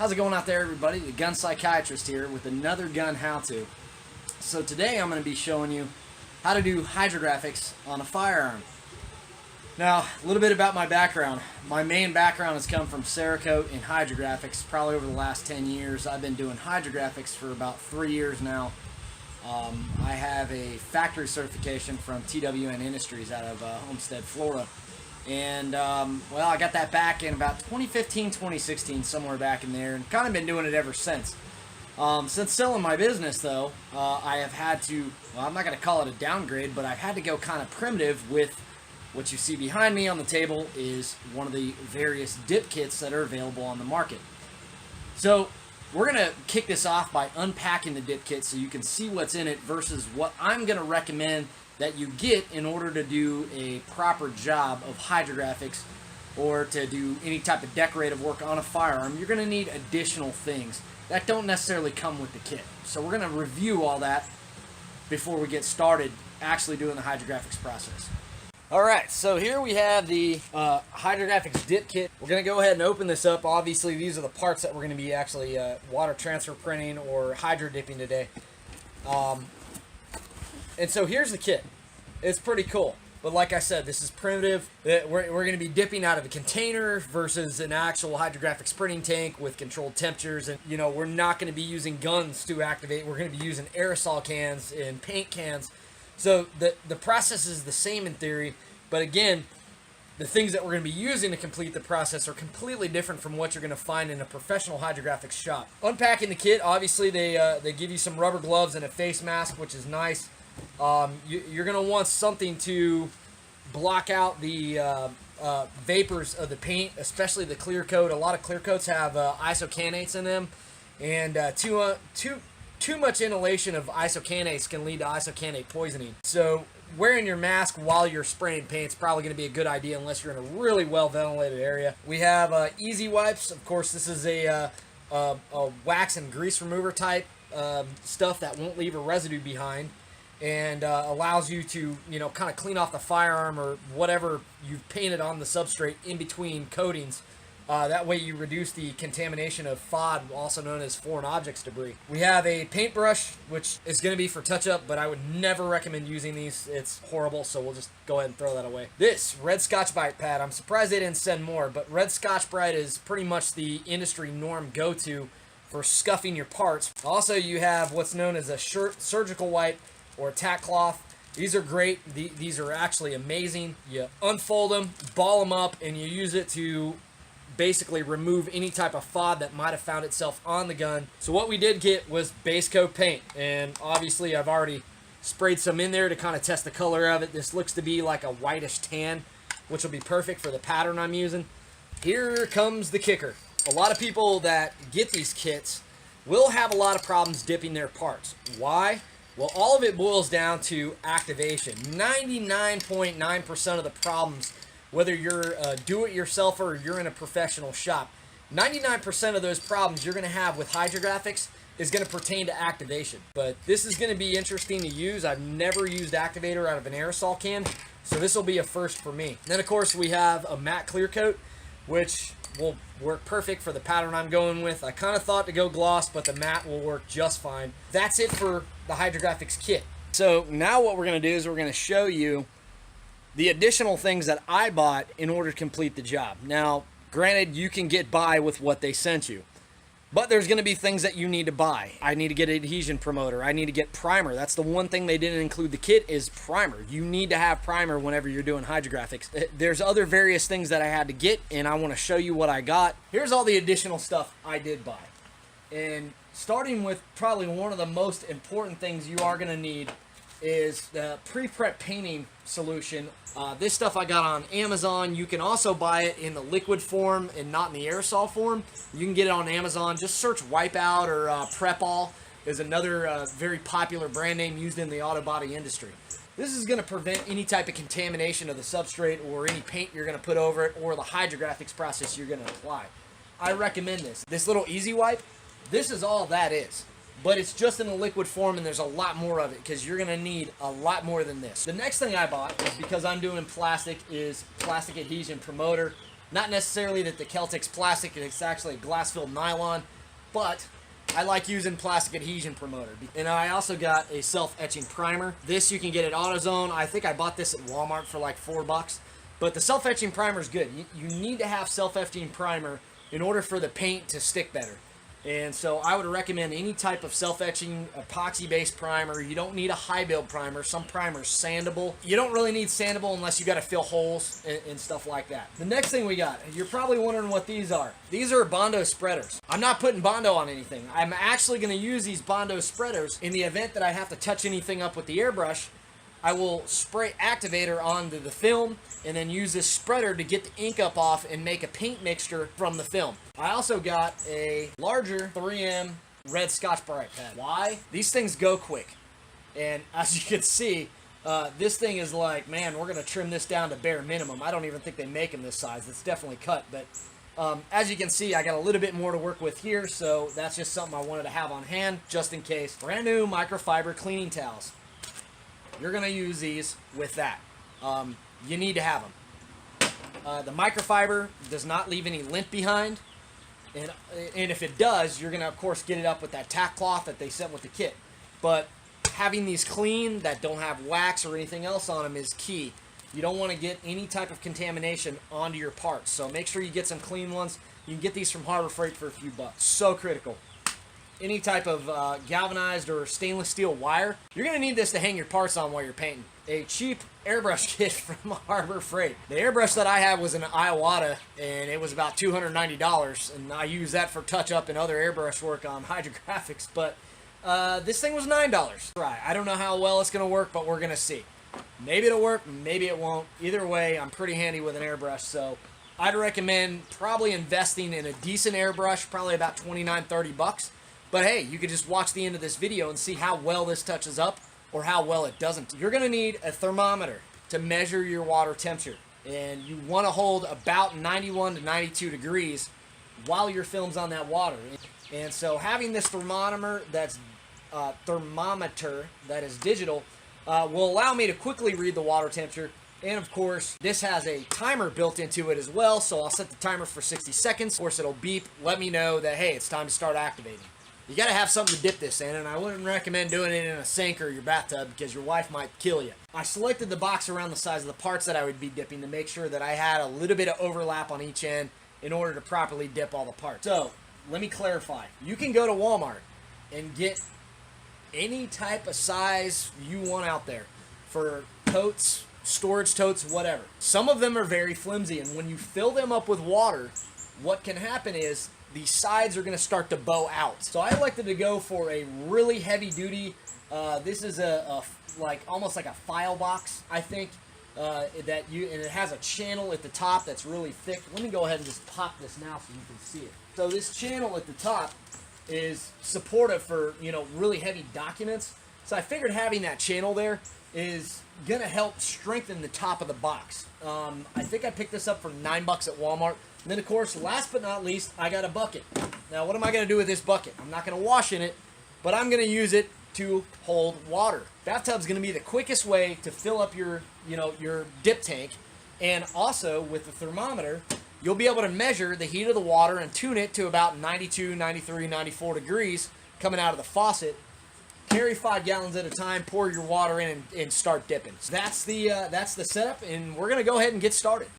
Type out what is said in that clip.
How's it going out there, everybody? The gun psychiatrist here with another gun how-to. So today I'm going to be showing you how to do hydrographics on a firearm. Now, a little bit about my background. My main background has come from Cerakote in hydrographics. Probably over the last 10 years. I've been doing hydrographics for about 3 years now. I have a factory certification from TWN Industries out of Homestead, Florida. And, well, I got that back in about 2015, 2016, somewhere back in there, and kind of been doing it ever since. Since selling my business, though, I have had to, well, I'm not going to call it a downgrade, but I've had to go kind of primitive with what you see behind me on the table is one of the various dip kits that are available on the market. So, we're going to kick this off by unpacking the dip kit so you can see what's in it versus what I'm going to recommend that you get in order to do a proper job of hydrographics or to do any type of decorative work on a firearm. You're going to need additional things that don't necessarily come with the kit. So we're going to review all that before we get started actually doing the hydrographics process. Alright, so here we have the hydrographics dip kit. We're going to go ahead and open this up. Obviously these are the parts that we're going to be actually water transfer printing or hydro dipping today. And so here's the kit. It's pretty cool. But like I said, this is primitive. We're going to be dipping out of a container versus an actual hydrographic printing tank with controlled temperatures. And, you know, we're not going to be using guns to activate. We're going to be using aerosol cans and paint cans. So the process is the same in theory. But again, the things that we're going to be using to complete the process are completely different from what you're going to find in a professional hydrographics shop. Unpacking the kit, obviously they give you some rubber gloves and a face mask, which is nice. You're going to want something to block out the vapors of the paint, especially the clear coat. A lot of clear coats have isocanates in them, and too much inhalation of isocanates can lead to isocanate poisoning. So wearing your mask while you're spraying paint is probably going to be a good idea unless you're in a really well ventilated area. We have easy wipes. Of course, this is a wax and grease remover type stuff that won't leave a residue behind. And allows you to, you know, kind of clean off the firearm or whatever you've painted on the substrate in between coatings. That way you reduce the contamination of FOD, also known as foreign objects debris. We have a paintbrush, which is going to be for touch-up, but I would never recommend using these. It's horrible, so we'll just go ahead and throw that away. This Red Scotch-Brite pad, I'm surprised they didn't send more, but Red Scotch-Brite is pretty much the industry norm go-to for scuffing your parts. Also, you have what's known as a surgical wipe, or a tack cloth. These are great. These are actually amazing. You unfold them, ball them up, and you use it to basically remove any type of FOD that might have found itself on the gun. So what we did get was base coat paint, and obviously I've already sprayed some in there to kind of test the color of it. This looks to be like a whitish tan, which will be perfect for the pattern I'm using. Here comes the kicker. A lot of people that get these kits will have a lot of problems dipping their parts. Why? Well, all of it boils down to activation. 99.9% of the problems, whether you're a do-it-yourselfer or you're in a professional shop, 99% of those problems you're going to have with hydrographics is going to pertain to activation. But this is going to be interesting to use. I've never used activator out of an aerosol can, so this will be a first for me. Then, of course, we have a matte clear coat, which will work perfect for the pattern I'm going with. I kind of thought to go gloss, but the matte will work just fine. That's it for the hydrographics kit. So now what we're going to do is we're going to show you the additional things that I bought in order to complete the job. Now, granted, you can get by with what they sent you, but there's going to be things that you need to buy. I need to get an adhesion promoter. I need to get primer. That's the one thing they didn't include the kit is primer. You need to have primer whenever you're doing hydrographics. There's other various things that I had to get, and I want to show you what I got. Here's all the additional stuff I did buy. And starting with probably one of the most important things you are going to need is the pre-prep painting solution. This stuff I got on Amazon. You can also buy it in the liquid form and not in the aerosol form. You can get it on Amazon. Just search Wipeout or Prep All is another very popular brand name used in the auto body industry. This is going to prevent any type of contamination of the substrate or any paint you're going to put over it or the hydrographics process you're going to apply. I recommend this. This little easy wipe, this is all that is. But it's just in a liquid form, and there's a lot more of it because you're going to need a lot more than this. The next thing I bought, is because I'm doing plastic, is plastic adhesion promoter. Not necessarily that the Celtic's plastic, it's actually glass-filled nylon. but I like using plastic adhesion promoter. And I also got a self-etching primer. This you can get at AutoZone. I think I bought this at Walmart for like $4. But the self-etching primer is good. You need to have self-etching primer in order for the paint to stick better. And so I would recommend any type of self-etching epoxy-based primer. You don't need a high-build primer. Some primers sandable. You don't really need sandable unless you got to fill holes and stuff like that. The next thing we got, you're probably wondering what these are. These are Bondo spreaders. I'm not putting Bondo on anything. I'm actually going to use these Bondo spreaders in the event that I have to touch anything up with the airbrush. I will spray activator onto the film and then use this spreader to get the ink up off and make a paint mixture from the film. I also got a larger 3M red Scotch-Brite pad. Why? These things go quick. And as you can see, this thing is like, man, we're going to trim this down to bare minimum. I don't even think they make them this size. It's definitely cut. But as you can see, I got a little bit more to work with here, so that's just something I wanted to have on hand just in case. Brand new microfiber cleaning towels. You're going to use these with that. You need to have them. The microfiber does not leave any lint behind. And if it does, you're going to, of course, get it up with that tack cloth that they sent with the kit. But having these clean that don't have wax or anything else on them is key. You don't want to get any type of contamination onto your parts. So make sure you get some clean ones. You can get these from Harbor Freight for a few bucks. So critical. Any type of galvanized or stainless steel wire, you're going to need this to hang your parts on while you're painting. A cheap airbrush kit from Harbor Freight. The airbrush that I had was an Iwata, and it was about $290, and I use that for touch-up and other airbrush work on hydrographics, but this thing was $9. Right, I don't know how well it's going to work, but we're going to see. Maybe it'll work, maybe it won't. Either way, I'm pretty handy with an airbrush, so I'd recommend probably investing in a decent airbrush, probably about $29-30. But hey, you could just watch the end of this video and see how well this touches up or how well it doesn't. You're going to need a thermometer to measure your water temperature. And you want to hold about 91 to 92 degrees while your film's on that water. And so having this thermometer that is digital will allow me to quickly read the water temperature. And of course, this has a timer built into it as well. So I'll set the timer for 60 seconds. Of course, it'll beep, let me know that, hey, it's time to start activating. You got to have something to dip this in, and I wouldn't recommend doing it in a sink or your bathtub because your wife might kill you. I selected the box around the size of the parts that I would be dipping to make sure that I had a little bit of overlap on each end in order to properly dip all the parts. So, let me clarify. You can go to Walmart and get any type of size you want out there for totes, storage totes, whatever. Some of them are very flimsy, and when you fill them up with water, what can happen is the sides are going to start to bow out. So I elected to go for a really heavy duty, this is like almost like a file box, I think, and it has a channel at the top that's really thick. Let me go ahead and just pop this now so you can see it. So this channel at the top is supportive for, really heavy documents. So I figured having that channel there is going to help strengthen the top of the box. I think I picked this up for $9 at Walmart. And then, of course, last but not least, I got a bucket. Now, what am I going to do with this bucket? I'm not going to wash in it, but I'm going to use it to hold water. Bathtub's going to be the quickest way to fill up your dip tank. And also, with the thermometer, you'll be able to measure the heat of the water and tune it to about 92, 93, 94 degrees coming out of the faucet. Carry 5 gallons at a time, pour your water in, and start dipping. So that's the setup, and we're going to go ahead and get started.